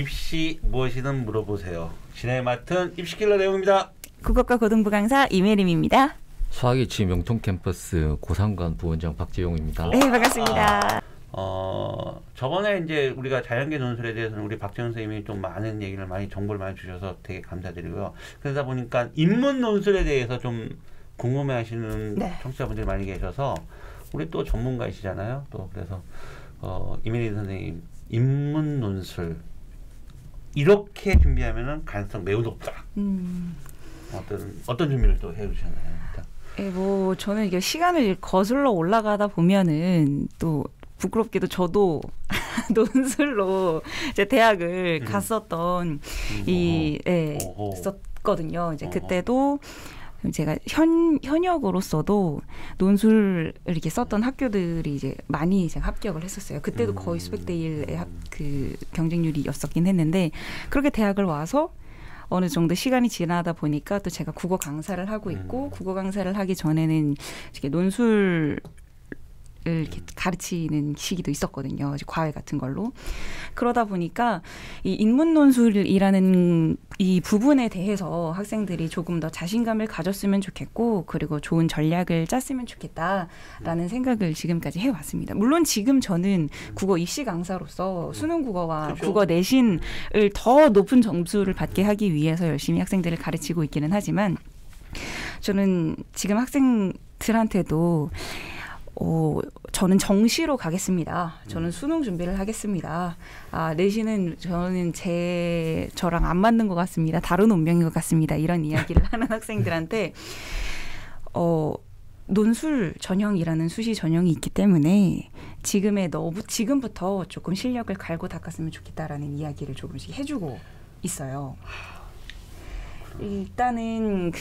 입시 무엇이든 물어보세요. 진행을 맡은 입시킬러 내용입니다. 국어과 고등부 강사 이메림입니다. 수학이치 명통 캠퍼스 고상관 부원장 박재용입니다. 네, 반갑습니다. 저번에 이제 우리가 자연계 논술에 대해서는 우리 박재용 선생님이 좀 많은 얘기를 정보를 많이 주셔서 되게 감사드리고요. 그러다 보니까 인문 논술에 대해서 좀 궁금해하시는 청취자분들이 많이 계셔서 우리 또 전문가이시잖아요. 또 그래서 이메리 선생님 인문 논술 이렇게 준비하면은 가능성 매우 높다. 어떤 준비를 또 해주셨나요? 네, 뭐 저는 이게 시간을 거슬러 올라가다 보면은 또 부끄럽게도 저도 논술로 이제 대학을 갔었던 있었거든요. 이제 그때도 제가 현역으로서도 논술을 이렇게 썼던 학교들이 이제 많이 이제 합격을 했었어요. 그때도 거의 수백 대 1의 그 경쟁률이었었긴 했는데 그렇게 대학을 와서 어느 정도 시간이 지나다 보니까 또 제가 국어 강사를 하고 있고 국어 강사를 하기 전에는 이렇게 논술을 이렇게 가르치는 시기도 있었거든요. 과외 같은 걸로. 그러다 보니까 이 인문 논술이라는 이 부분에 대해서 학생들이 조금 더 자신감을 가졌으면 좋겠고 그리고 좋은 전략을 짰으면 좋겠다라는 생각을 지금까지 해왔습니다. 물론 지금 저는 국어 입시 강사로서 수능 국어와 국어 내신을 더 높은 점수를 받게 하기 위해서 열심히 학생들을 가르치고 있기는 하지만 저는 지금 학생들한테도 저는 정시로 가겠습니다. 저는 수능 준비를 하겠습니다. 내신은 저랑 안 맞는 것 같습니다. 다른 운명인 것 같습니다. 이런 이야기를 하는 학생들한테 논술 전형이라는 수시 전형이 있기 때문에 지금부터 조금 실력을 갈고 닦았으면 좋겠다라는 이야기를 조금씩 해주고 있어요. 일단은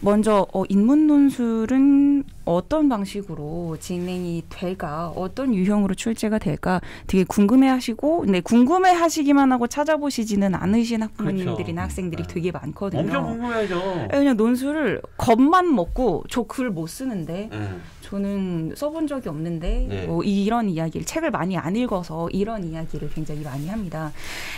먼저 인문 논술은 어떤 방식으로 진행이 될까, 어떤 유형으로 출제가 될까 되게 궁금해하시고, 근데 궁금해하시기만 하고 찾아보시지는 않으신 학부모님들이나 학생들이 되게 많거든요. 엄청 궁금해하죠. 그냥 논술을 겁만 먹고 저 글 못 쓰는데. 저는 써본 적이 없는데 이런 이야기를 책을 많이 안 읽어서 이런 이야기를 굉장히 많이 합니다.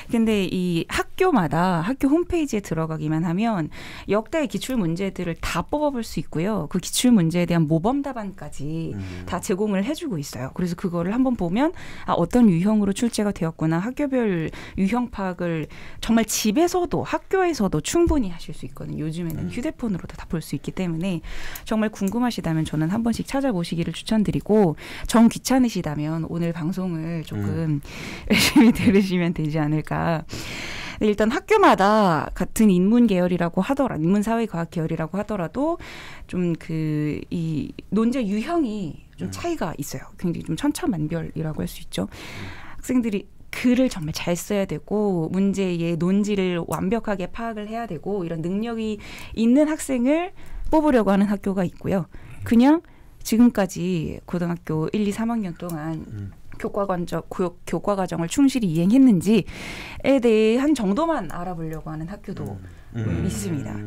근데 이 학교마다 학교 홈페이지에 들어가기만 하면 역대 기출 문제들을 다 뽑아볼 수 있고요. 그 기출 문제에 대한 모범 답안까지 다 제공을 해주고 있어요. 그래서 그거를 한번 보면 어떤 유형으로 출제가 되었구나. 학교별 유형 파악을 정말 집에서도 학교에서도 충분히 하실 수 있거든요. 요즘에는 휴대폰으로도 다 볼 수 있기 때문에 정말 궁금하시다면 저는 한 번씩 찾아보시기를 추천드리고 정 귀찮으시다면 오늘 방송을 조금 열심히 들으시면 되지 않을까. 일단 학교마다 같은 인문 계열이라고 하더라도 인문사회과학 계열이라고 하더라도 좀 이 논제 유형이 좀 차이가 있어요. 굉장히 좀 천차만별이라고 할 수 있죠. 학생들이 글을 정말 잘 써야 되고 문제의 논지를 완벽하게 파악을 해야 되고 이런 능력이 있는 학생을 뽑으려고 하는 학교가 있고요. 그냥 지금까지 고등학교 1, 2, 3학년 동안 교과 과정을 충실히 이행했는지에 대한 정도만 알아보려고 하는 학교도 있습니다.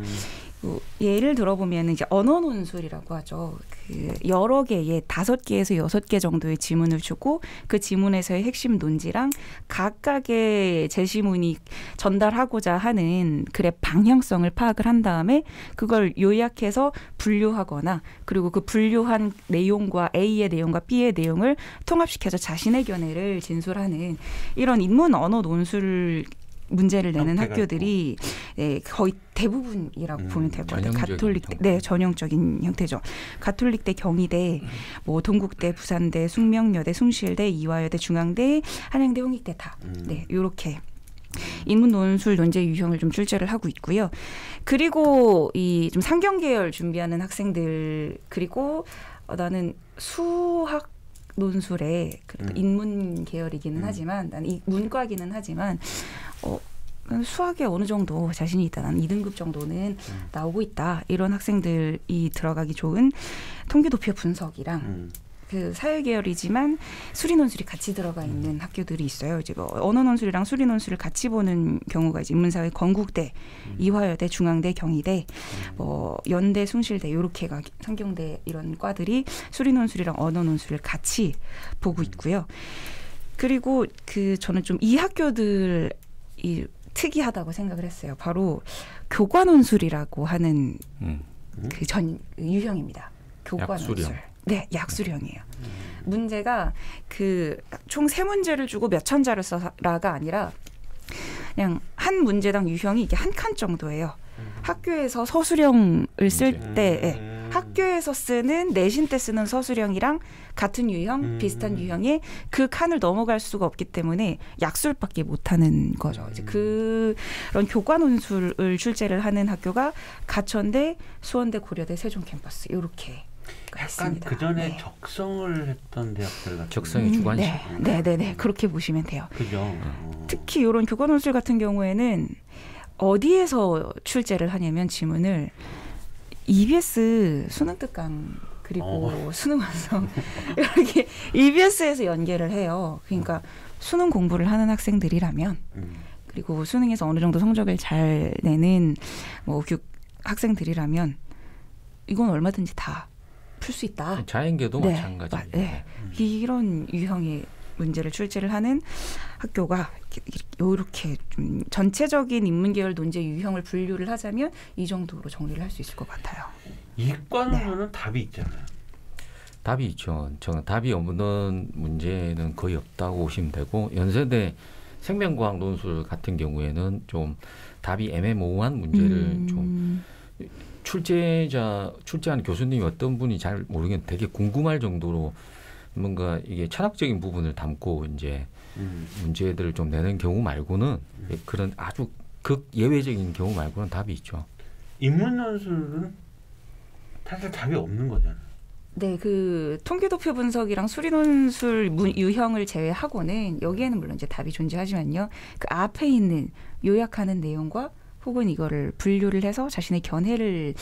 예를 들어보면 이제 언어 논술이라고 하죠. 여러 개의 5개에서 6개 정도의 지문을 주고 그 지문에서의 핵심 논지랑 각각의 제시문이 전달하고자 하는 글의 방향성을 파악을 한 다음에 그걸 요약해서 분류하거나 그리고 그 분류한 내용과 A의 내용과 B의 내용을 통합시켜서 자신의 견해를 진술하는 이런 인문 언어 논술 문제를 내는 학교들이 거의 대부분이라고 보면 될 것 같아요. 가톨릭대, 전형적인 형태죠. 가톨릭대, 경희대, 동국대, 부산대, 숙명여대, 숭실대, 이화여대, 중앙대, 한양대, 홍익대 다 이렇게 인문 논술 논제 유형을 좀 출제를 하고 있고요. 그리고 이 좀 상경 계열 준비하는 학생들 그리고 나는 수학 논술에 그래도 인문 계열이기는 하지만 난 이 문과기는 하지만 수학에 어느 정도 자신이 있다. 난 2등급 정도는 나오고 있다. 이런 학생들이 들어가기 좋은 통계 도표 분석이랑 사회 계열이지만 수리 논술이 같이 들어가 있는 학교들이 있어요. 이제 언어 논술이랑 수리 논술을 같이 보는 경우가 이제 인문사회 건국대, 이화여대, 중앙대, 경희대, 연대, 숭실대 이렇게가 상경대 이런 과들이 수리 논술이랑 언어 논술을 같이 보고 있고요. 그리고 저는 좀 이 학교들의 이 특이하다고 생각을 했어요. 바로 교과논술이라고 하는 그 전 유형입니다. 교과논술. 네, 약수령이에요. 문제가 그 총 3문제를 주고 몇 천자를 써라가 아니라 그냥 한 문제당 유형이 이게 한 칸 정도예요. 학교에서 서술형을 쓸 때 학교에서 쓰는 내신 때 쓰는 서술형이랑 같은 유형, 비슷한 유형에 그 칸을 넘어갈 수가 없기 때문에 약술밖에 못하는 거죠. 이제 그런 교과논술을 출제를 하는 학교가 가천대, 수원대, 고려대, 세종 캠퍼스 이렇게 약간 했습니다. 그 전에 네. 적성을 했던 대학들 같은 적성의 주관식. 네, 그렇게 보시면 돼요. 그죠. 특히 이런 교과논술 같은 경우에는 어디에서 출제를 하냐면 지문을 EBS 수능 특강 그리고 수능 완성 이렇게 EBS에서 연계를 해요. 그러니까 수능 공부를 하는 학생들이라면 그리고 수능에서 어느 정도 성적을 잘 내는 뭐 학생들이라면 이건 얼마든지 다 풀 수 있다. 자연계도 마찬가지입니다. 네. 이런 유형의 문제를 출제를 하는 학교가 이렇게 좀 전체적인 인문계열 논제 유형을 분류를 하자면 이 정도로 정리를 할 수 있을 것 같아요. 이과논술은 답이 있잖아요. 답이 있죠. 답이 없는 문제는 거의 없다고 보시면 되고 연세대 생명과학 논술 같은 경우에는 좀 답이 애매모호한 문제를 좀 출제하는 교수님이 어떤 분이 잘 모르겠는데 되게 궁금할 정도로 뭔가 이게 철학적인 부분을 담고 이제 문제들을 좀 내는 경우 말고는 그런 아주 극 예외적인 경우 말고는 답이 있죠. 인문논술은 사실 답이 없는 거잖아요. 네, 그 통계도표 분석이랑 수리논술 유형을 제외하고는 여기에는 물론 이제 답이 존재하지만요. 그 앞에 있는 요약하는 내용과 혹은 이거를 분류를 해서 자신의 견해를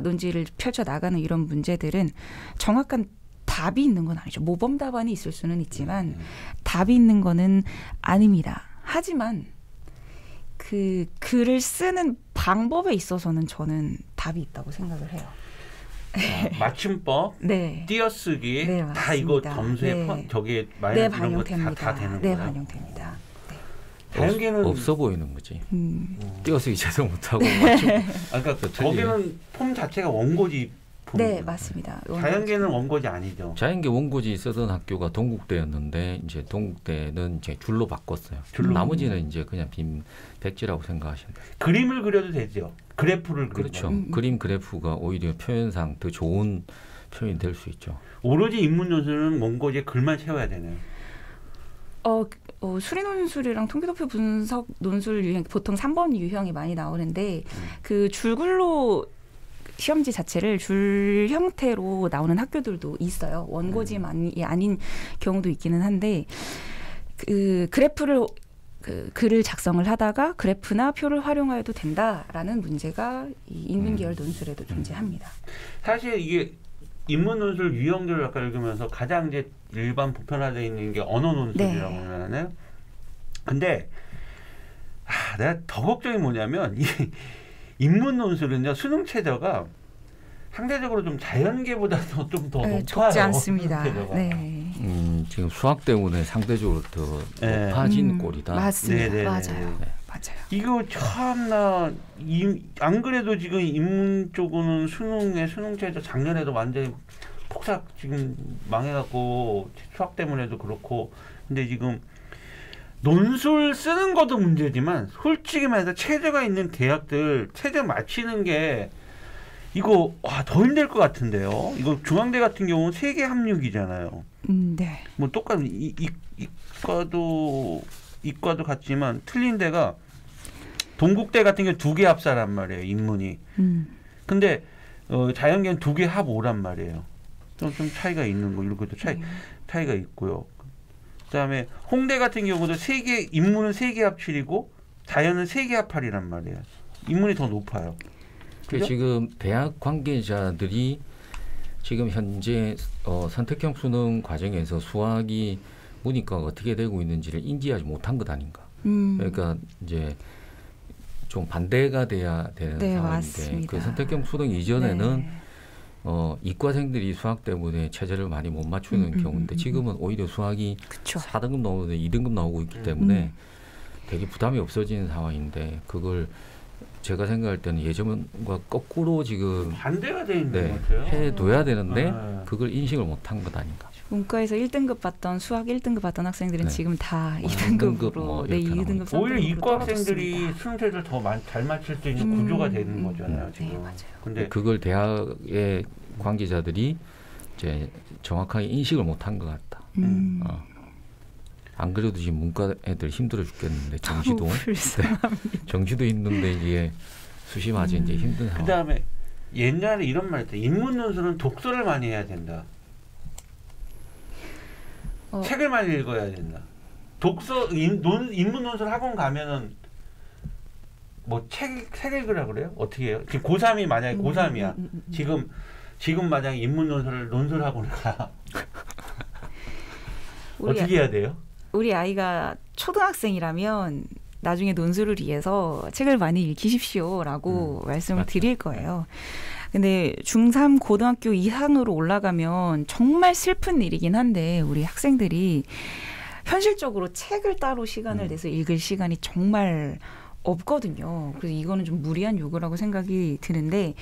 논지를 펼쳐 나가는 이런 문제들은 정확한 답이 있는 건 아니죠. 모범 답안이 있을 수는 있지만 답이 있는 거는 아닙니다. 하지만 그 글을 쓰는 방법에 있어서는 저는 답이 있다고 생각을 해요. 맞춤법, 네. 띄어쓰기 네, 다 이거 점수에 저기에 마이너스 이런 거 다 되는 거예요. 네, 반영됩니다. 자연계는 없어 보이는 거지. 띄어쓰기 제대로 못하고 맞춤. 그러니까 거기는 폼 자체가 원고지. 네, 맞습니다. 자연계는 원고지 아니죠. 자연계 원고지 쓰던 학교가 동국대였는데 이제 동국대는 이제 줄로 바꿨어요. 나머지는 이제 그냥 빈 백지라고 생각하시면 돼요. 그림을 그려도 되죠. 그래프를 그렇죠. 그림 그래프가 오히려 표현상 더 좋은 표현이 될 수 있죠. 오로지 인문논술은 원고지에 글만 채워야 되네요. 수리논술이랑 통계도표 분석 논술 유형 보통 3번 유형이 많이 나오는데 그 줄글로 시험지 자체를 줄 형태로 나오는 학교들도 있어요. 원고지만이 아닌 경우도 있기는 한데 그 그래프를 글을 작성을 하다가 그래프나 표를 활용하여도 된다라는 문제가 이 인문계열 논술에도 존재합니다. 사실 이게 인문논술 유형들을 아까 읽으면서 가장 이제 일반 보편화되어 있는 게 언어논술이라고 하잖아요. 근데 내가 더 걱정이 뭐냐면 이 인문논술은요 수능 최저가 상대적으로 좀 자연계보다도 좀 더 높아요. 적지 않습니다. 네. 지금 수학 때문에 상대적으로 더 높아진 꼴이다. 맞습니다. 맞아요. 이거 참나 안 그래도 지금 인문 쪽은 수능 최저 작년에도 완전히 폭삭 지금 망해갖고 수학 때문에도 그렇고 근데 지금 논술 쓰는 것도 문제지만 솔직히 말해서 체제가 있는 대학들 체제 맞히는 게 이거 더 힘들 것 같은데요. 이거 중앙대 같은 경우는 세계 합육이잖아요. 네. 뭐 똑같은 이과도 같지만 틀린 데가 동국대 같은 경우 2개 합사란 말이에요. 인문이. 근데 자연계는 2개 합 5란 말이에요. 좀 차이가 있는 거 이런 것도 차이가 있고요. 그다음에 홍대 같은 경우도 인문은 3개 합 7이고 자연은 3개 합 8이란 말이에요. 인문이 더 높아요. 그죠? 지금 대학 관계자들이 지금 현재 선택형 수능 과정에서 수학이 문이과가 어떻게 되고 있는지를 인지하지 못한 것 아닌가. 그러니까 이제 좀 반대가 돼야 되는 상황인데 맞습니다. 그 선택형 수능 이전에는 이과생들이 수학 때문에 체제를 많이 못 맞추는 경우인데 지금은 오히려 수학이 4등급 나오는데 2등급 나오고 있기 때문에 되게 부담이 없어지는 상황인데 그걸 제가 생각할 때는 예전과 거꾸로 지금 반대가 돼 있는 것 같아요. 해둬야 되는데 그걸 인식을 못한 것 아닌가. 문과에서 1등급 받던 수학 1등급 받던 학생들은 지금 다 2등급으로 2등급, 3등급으로 오히려 이과 학생들이 수능제를 더 잘 맞출 수 있는 구조가 되는 거잖아요. 지금. 네, 맞아요. 근데 그걸 대학의 관계자들이 이제 정확하게 인식을 못한 것 같다. 안 그래도 지금 문과 애들 힘들어 죽겠는데 정시도 정시도 힘든데 이게 수시맞이 이제 힘든 상황. 그다음에 옛날에 이런 말 했대. 인문 논술은 독서를 많이 해야 된다. 책을 많이 읽어야 된다. 인문 논술 학원 가면은 뭐 책 읽으라 그래요? 어떻게 해요? 지금 고3이 만약에 고3이야. 지금 만약에 인문 논술 학원을 가. 어떻게 해야 돼요? 우리 아이가 초등학생이라면 나중에 논술을 위해서 책을 많이 읽히십시오라고 말씀을 드릴 거예요. 근데 중3 고등학교 이상으로 올라가면 정말 슬픈 일이긴 한데 우리 학생들이 현실적으로 책을 따로 시간을 내서 읽을 시간이 정말 없거든요. 그래서 이거는 좀 무리한 요구라고 생각이 드는데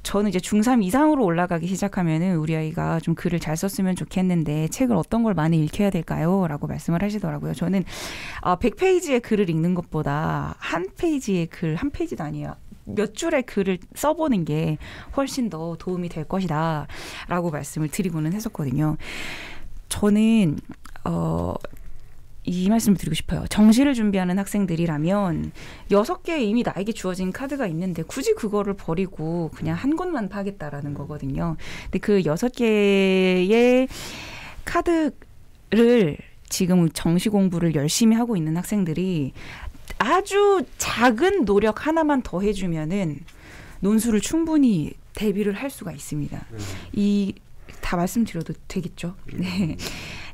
저는 이제 중3 이상으로 올라가기 시작하면은 우리 아이가 좀 글을 잘 썼으면 좋겠는데 책을 어떤 걸 많이 읽혀야 될까요? 라고 말씀을 하시더라고요. 저는 100페이지의 글을 읽는 것보다 한 페이지의 글, 한 페이지도 아니에요. 몇 줄의 글을 써보는 게 훨씬 더 도움이 될 것이다 라고 말씀을 드리고는 했었거든요. 저는 이 말씀을 드리고 싶어요. 정시를 준비하는 학생들이라면 6개의 이미 나에게 주어진 카드가 있는데 굳이 그거를 버리고 그냥 한 곳만 파겠다라는 거거든요. 근데 그 6개의 카드를 지금 정시 공부를 열심히 하고 있는 학생들이 아주 작은 노력 하나만 더 해주면은 논술을 충분히 대비를 할 수가 있습니다. 다 말씀드려도 되겠죠? 네.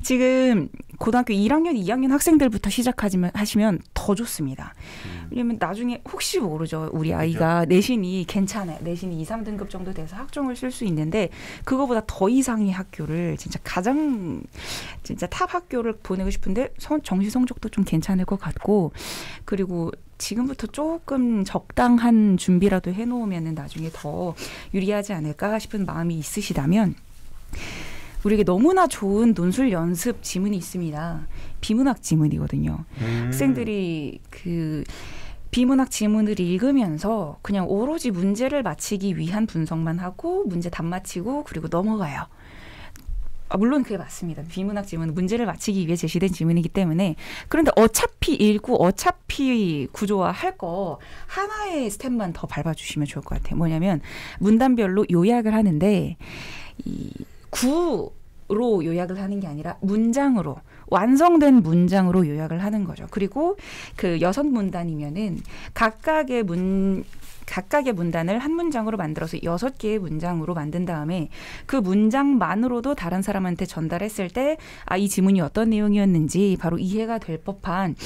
지금 고등학교 1학년, 2학년 학생들부터 하시면 더 좋습니다. 왜냐면 나중에 혹시 모르죠. 우리 아이가 내신이 괜찮아요. 내신이 2, 3등급 정도 돼서 학종을 쓸 수 있는데 그거보다 더 이상의 학교를 진짜 탑 학교를 보내고 싶은데 정시 성적도 좀 괜찮을 것 같고 그리고 지금부터 조금 적당한 준비라도 해놓으면 나중에 더 유리하지 않을까 싶은 마음이 있으시다면 우리에게 너무나 좋은 논술 연습 지문이 있습니다. 비문학 지문이거든요. 학생들이 그 비문학 지문을 읽으면서 그냥 오로지 문제를 맞히기 위한 분석만 하고 문제 답 맞히고 그리고 넘어가요. 물론 그게 맞습니다. 비문학 지문은 문제를 맞히기 위해 제시된 지문이기 때문에 그런데 어차피 읽고 어차피 구조화할 거 하나의 스텝만 더 밟아주시면 좋을 것 같아요. 뭐냐면 문단별로 요약을 하는데 이 구로 요약을 하는 게 아니라 문장으로 완성된 문장으로 요약을 하는 거죠. 그리고 그 6문단이면은 각각의 문단을 한 문장으로 만들어서 6개의 문장으로 만든 다음에 그 문장만으로도 다른 사람한테 전달했을 때 이 지문이 어떤 내용이었는지 바로 이해가 될 법한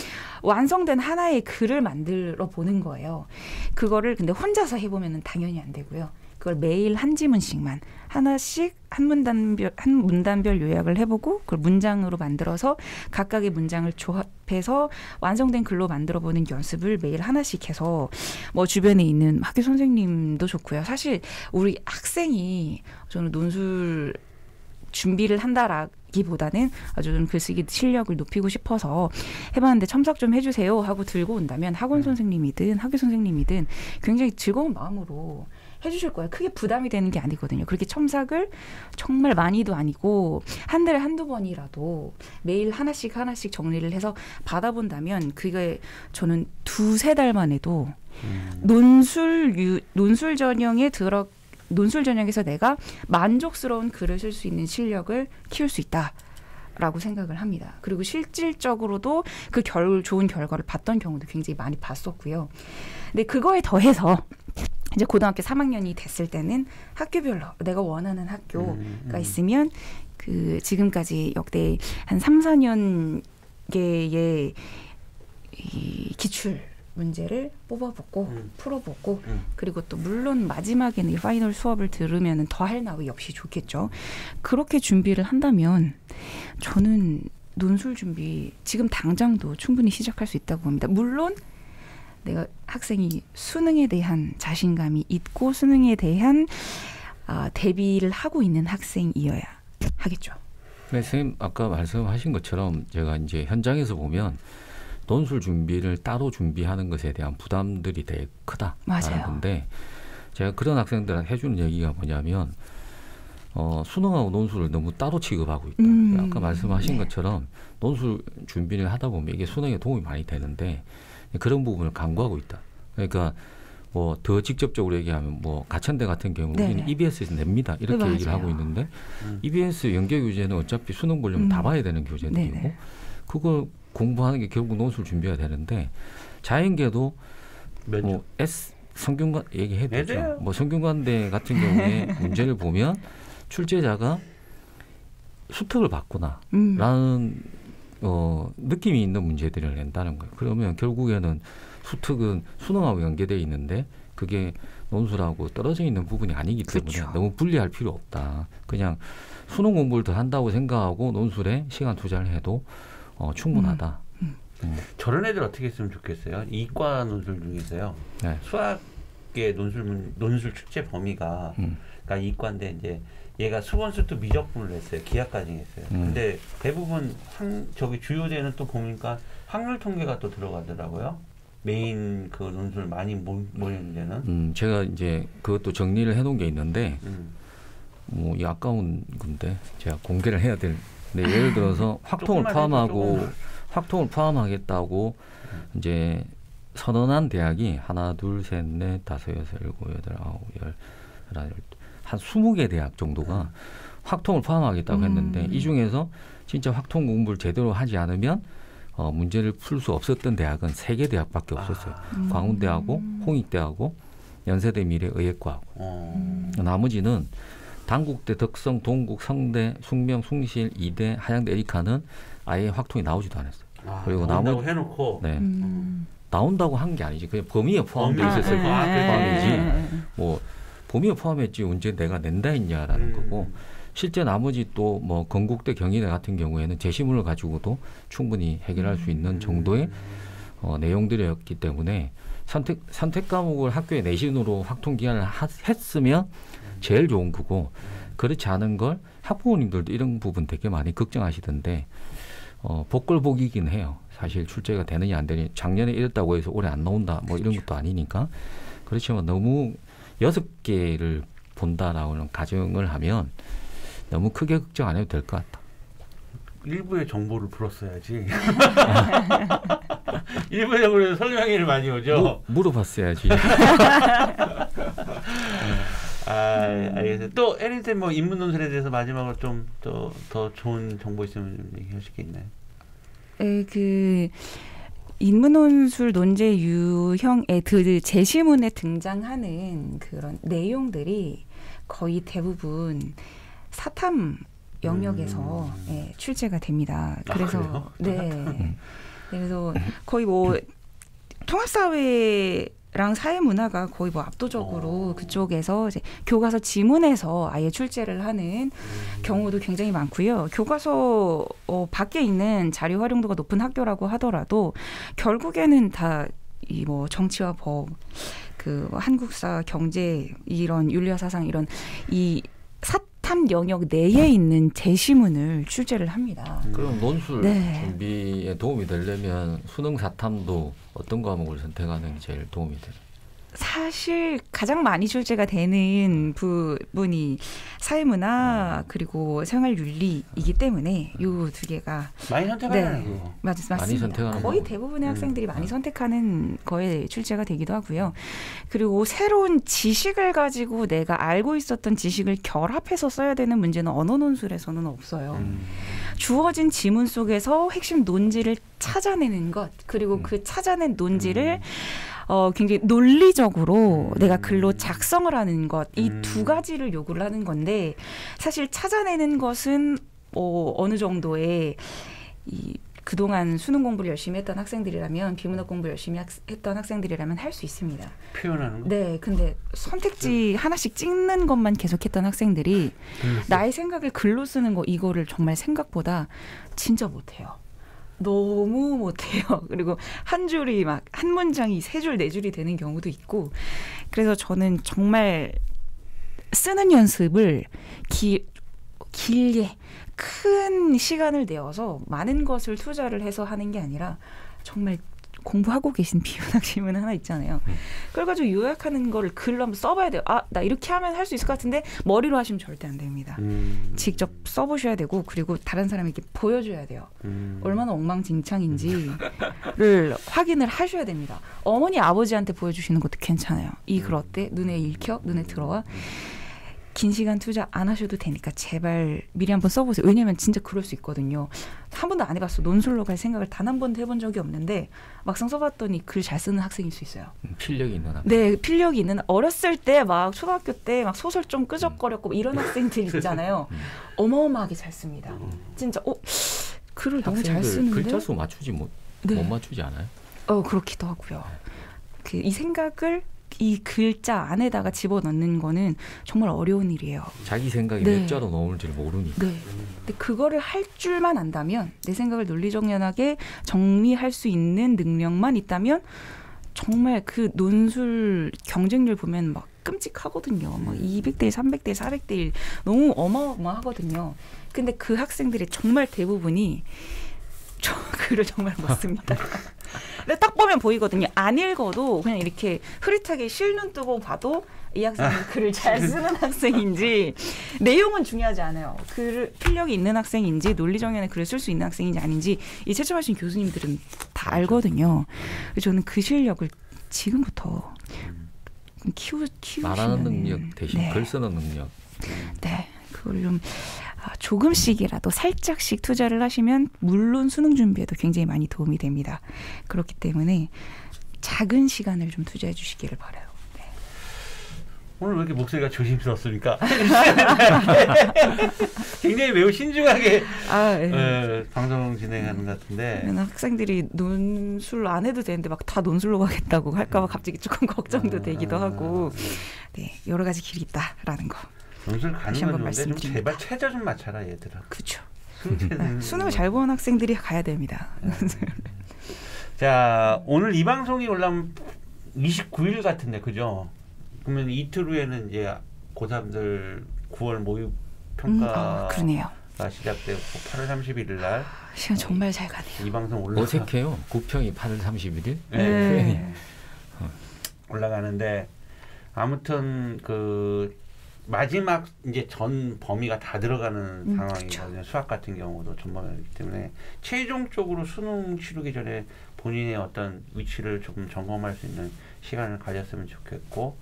완성된 하나의 글을 만들어 보는 거예요. 그거를 근데 혼자서 해보면 당연히 안 되고요. 그걸 매일 한 지문씩만 하나씩 한 문단별 요약을 해보고 그걸 문장으로 만들어서 각각의 문장을 조합해서 완성된 글로 만들어보는 연습을 매일 하나씩 해서 뭐 주변에 있는 학교 선생님도 좋고요. 사실 우리 학생이 저는 논술 준비를 한다라기보다는 아주 좀 글쓰기 실력을 높이고 싶어서 해봤는데 첨삭 좀 해주세요 하고 들고 온다면 학원 선생님이든 학교 선생님이든 굉장히 즐거운 마음으로 해주실 거예요. 크게 부담이 되는 게 아니거든요. 그렇게 첨삭을 정말 많이도 아니고 한 달에 한두 번이라도 매일 하나씩 정리를 해서 받아본다면 그게 저는 2-3달만 해도 논술 전형에서 내가 만족스러운 글을 쓸 수 있는 실력을 키울 수 있다라고 생각을 합니다. 그리고 실질적으로도 그 좋은 결과를 봤던 경우도 굉장히 많이 봤었고요. 근데 그거에 더해서 이제 고등학교 3학년이 됐을 때는 학교별로 내가 원하는 학교가 있으면 그 지금까지 역대 한 3-4년 개의 이 기출 문제를 뽑아보고 풀어보고 그리고 또 물론 마지막에는 이 파이널 수업을 들으면 더 할 나위 역시 좋겠죠. 그렇게 준비를 한다면 저는 논술 준비 지금 당장도 충분히 시작할 수 있다고 봅니다. 물론 내가 학생이 수능에 대한 자신감이 있고 수능에 대한 대비를 하고 있는 학생이어야 하겠죠. 네, 선생님 아까 말씀하신 것처럼 제가 이제 현장에서 보면 논술 준비를 따로 준비하는 것에 대한 부담들이 되게 크다. 맞아요. 근데 제가 그런 학생들한테 해주는 얘기가 뭐냐면 수능하고 논술을 너무 따로 취급하고 있다. 아까 말씀하신 것처럼 논술 준비를 하다 보면 이게 수능에 도움이 많이 되는데 그런 부분을 간과하고 있다. 그러니까 뭐 더 직접적으로 얘기하면 뭐 가천대 같은 경우 우리는 EBS에서 냅니다. 이렇게 얘기를 하고 있는데 EBS 연계 교재는 어차피 수능 보려면 다 봐야 되는 교재들이고 그걸 공부하는 게 결국 논술 준비해야 되는데 자연계도 뭐 성균관 얘기해도 되죠. 뭐 성균관대 같은 경우에 문제를 보면 출제자가 수특을 받구나라는 느낌이 있는 문제들을 낸다는 거예요. 그러면 결국에는 수특은 수능하고 연계되어 있는데 그게 논술하고 떨어져 있는 부분이 아니기 때문에 그렇죠. 너무 분리할 필요 없다. 그냥 수능 공부를 더 한다고 생각하고 논술에 시간 투자를 해도 충분하다. 저런 애들 어떻게 했으면 좋겠어요? 이과 논술 중에서요. 네. 수학의 논술 출제 범위가 그러니까 이과인데 이제 얘가 수본수도 미적분을 했어요. 기하까지 했어요. 근데 대부분 저기 주요제는 또 보니까 확률 통계가 또 들어가더라고요. 메인 그 논술 많이 모이는 데는. 제가 이제 그것도 정리를 해놓은 게 있는데 뭐 이 아까운 건데 제가 공개를 해야 될. 네, 예를 들어서 확통을 포함하겠다고 이제 선언한 대학이 하나, 둘, 셋, 넷, 다섯, 여섯, 일곱, 여덟, 아홉, 열, 한 20개 대학 정도가 확통을 포함하겠다고 했는데 이 중에서 진짜 확통 공부를 제대로 하지 않으면 문제를 풀 수 없었던 대학은 3개 대학밖에 없었어요. 광운대하고 홍익대하고 연세대 미래의예과하고 나머지는 단국대, 덕성, 동국, 성대, 숭명, 숭실, 이대, 한양대, 에리카는 아예 확통이 나오지도 않았어요. 그리고 나온다고 해놓고 나온다고 한 게 아니지. 그냥 범위에 포함되어 있었을 포함이지. 뭐 범위에 포함했지 언제 내가 낸다 했냐라는 거고 실제 나머지 또 뭐 건국대, 경희대 같은 경우에는 제시문을 가지고도 충분히 해결할 수 있는 정도의 내용들이었기 때문에 선택 과목을 학교에 내신으로 확통 기한을 했으면 제일 좋은 거고 그렇지 않은 걸 학부모님들도 이런 부분 되게 많이 걱정하시던데 복걸복이긴 해요. 사실 출제가 되느냐 안 되느냐 작년에 이랬다고 해서 올해 안 나온다 뭐 이런 것도 아니니까 그렇지만 너무 6개를 본다라는 가정을 하면 너무 크게 걱정 안 해도 될 것 같다. 일부의 정보를 풀었어야지. 일부의 정보를 설명회를 많이 오죠. 물어봤어야지. 알겠어요. 또 에린쌤 뭐 인문 논술에 대해서 마지막으로 좀 더 좋은 정보 있으면 얘기하실 게 있나요? 그 인문논술 논제 유형의 그 제시문에 등장하는 그런 내용들이 거의 대부분 사탐 영역에서 출제가 됩니다. 그래서 그래서 거의 뭐 통합사회랑 사회문화가 거의 뭐 압도적으로 그쪽에서 이제 교과서 지문에서 아예 출제를 하는 경우도 굉장히 많고요. 교과서 밖에 있는 자료 활용도가 높은 학교라고 하더라도 결국에는 다 이 뭐 정치와 법, 그 한국사, 경제 이런 윤리와 사상 이런 이 사탐 영역 내에 있는 제시문을 출제를 합니다. 그럼 논술 준비에 도움이 되려면 수능 사탐도 어떤 과목을 선택하는 게 제일 도움이 돼요? 사실 가장 많이 출제가 되는 부분이 사회문화 그리고 생활윤리이기 때문에 이 2개가 많이 선택하는 거 맞습니다. 많이 선택하는 거의 대부분의 학생들이 많이 선택하는 거에 출제가 되기도 하고요. 그리고 새로운 지식을 가지고 내가 알고 있었던 지식을 결합해서 써야 되는 문제는 언어 논술에서는 없어요. 주어진 지문 속에서 핵심 논지를 찾아내는 것 그리고 그 찾아낸 논지를 굉장히 논리적으로 내가 글로 작성을 하는 것 이 2가지를 요구를 하는 건데 사실 찾아내는 것은 어느 정도의 이 그동안 수능 공부를 열심히 했던 학생들이라면 비문학 공부 열심히 했던 학생들이라면 할 수 있습니다. 표현하는 거? 네. 근데 선택지 하나씩 찍는 것만 계속했던 학생들이 나의 생각을 글로 쓰는 거 이거를 정말 생각보다 진짜 못해요. 너무 못해요. 그리고 한 줄이 막 한 문장이 3줄, 4줄이 되는 경우도 있고 그래서 저는 정말 쓰는 연습을 길게 큰 시간을 내어서 많은 것을 투자를 해서 하는 게 아니라 정말 공부하고 계신 비문학 질문 하나 있잖아요. 그걸 가지고 요약하는 거를 글로 한번 써봐야 돼요. 아, 나 이렇게 하면 할 수 있을 것 같은데 머리로 하시면 절대 안 됩니다. 직접 써보셔야 되고 그리고 다른 사람에게 보여줘야 돼요. 얼마나 엉망진창인지를 확인을 하셔야 됩니다. 어머니, 아버지한테 보여주시는 것도 괜찮아요. 이 글 어때? 눈에 읽혀? 눈에 들어와? 긴 시간 투자 안 하셔도 되니까 제발 미리 한번 써보세요. 왜냐면 진짜 그럴 수 있거든요. 한 번도 안 해봤어. 논술로 갈 생각을 단 한 번도 해본 적이 없는데 막상 써봤더니 글 잘 쓰는 학생일 수 있어요. 필력이 있는 학생. 네, 필력이 있는 어렸을 때 막 초등학교 때 막 소설 좀 끄적거렸고 이런 학생들 있잖아요. 어마어마하게 잘 씁니다. 진짜 글을 너무 잘 쓰는데 글자 수 맞추지 못 맞추지 않아요? 그렇기도 하고요. 이 생각을 이 글자 안에다가 집어넣는 거는 정말 어려운 일이에요. 자기 생각이 몇 자로 넣을지를 모르니까. 네. 근데 그거를 할 줄만 안다면 내 생각을 논리정연하게 정리할 수 있는 능력만 있다면 정말 그 논술 경쟁률 보면 막 끔찍하거든요. 막 200대 1, 300대 1, 400대 1 너무 어마어마하거든요. 근데 그 학생들의 정말 대부분이 저 글을 정말 못 씁니다. 근데 딱 보면 보이거든요. 안 읽어도 그냥 이렇게 흐릿하게 실눈 뜨고 봐도 이 학생이 글을 잘 쓰는 학생인지 내용은 중요하지 않아요. 필력이 있는 학생인지 논리정연의 글을 쓸 수 있는 학생인지 아닌지 이 채점하신 교수님들은 다 알거든요. 그래서 저는 그 실력을 지금부터 키우시면 말하는 능력 대신 글 쓰는 능력. 네. 그걸 좀 조금씩이라도 살짝씩 투자를 하시면 물론 수능 준비에도 굉장히 많이 도움이 됩니다. 그렇기 때문에 작은 시간을 좀 투자해 주시기를 바라요. 네. 오늘 왜 이렇게 목소리가 조심스럽습니까? 굉장히 매우 신중하게 방송 진행하는 것 같은데 학생들이 논술 안 해도 되는데 막 다 논술로 가겠다고 할까 봐 갑자기 조금 걱정도 되기도 하고 네, 여러 가지 길이 있다라는 거. 논술 가는 건 좋은데 좀 제발 최저 좀 맞춰라 얘들아. 그렇죠. 수능을 잘 보는 학생들이 가야 됩니다. 자, 오늘 이 방송이 올라오면 29일 같은데 그죠? 그러면 이틀 후에는 이제 고3들 9월 모의 평가가 시작되고 8월 31일 날 시간 정말 잘 가네요. 이 방송 어색해요. 9평이 8월 31일? 네. 올라가는데 아무튼 마지막 이제 전 범위가 다 들어가는 상황이거든요. 그렇죠. 수학 같은 경우도 전 범위이기 때문에 최종적으로 수능 치르기 전에 본인의 어떤 위치를 조금 점검할 수 있는 시간을 가졌으면 좋겠고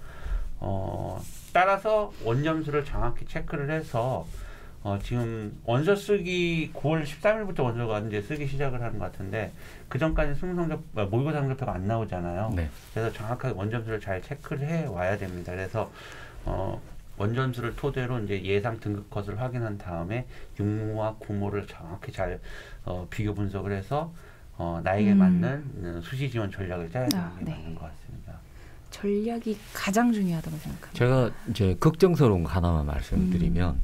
따라서 원점수를 정확히 체크를 해서 지금 원서 쓰기 9월 13일부터 원서가 이제 쓰기 시작을 하는 것 같은데 그 전까지 수능 성적 모의고사 성적표가 안 나오잖아요. 네. 그래서 정확하게 원점수를 잘 체크를 해 와야 됩니다. 그래서 원점수를 토대로 이제 예상 등급 컷을 확인한 다음에 육모와 구모를 정확히 잘 비교 분석을 해서 나에게 맞는 수시 지원 전략을 짜야 되는 게 맞는 것 같습니다. 전략이 가장 중요하다고 생각합니다. 제가 이제 걱정스러운 거 하나만 말씀드리면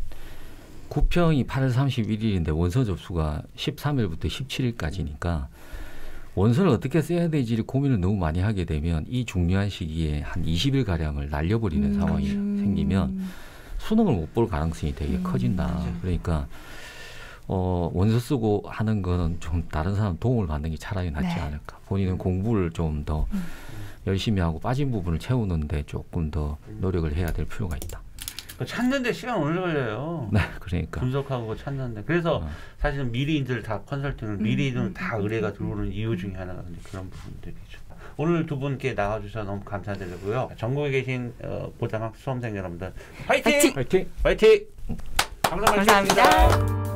9평이 8월 31일인데 원서 접수가 13일부터 17일까지니까 원서를 어떻게 써야 될지를 고민을 너무 많이 하게 되면 이 중요한 시기에 한 20일 가량을 날려버리는 상황이 생기면 수능을 못 볼 가능성이 되게 커진다. 그러니까 원서 쓰고 하는 거는 좀 다른 사람 도움을 받는 게 차라리 낫지 않을까. 본인은 공부를 좀 더 열심히 하고 빠진 부분을 채우는데 조금 더 노력을 해야 될 필요가 있다. 찾는데 시간 오래 걸려요. 네, 그러니까 분석하고 찾는데 그래서 사실은 미리들 다 컨설팅을 미리는 다 의뢰가 들어오는 이유 중에 하나가 그런 부분들이죠. 오늘 두 분께 나와주셔서 너무 감사드리고요. 전국에 계신 고등학교 수험생 여러분들 화이팅! 화이팅! 화이팅! 감사합니다.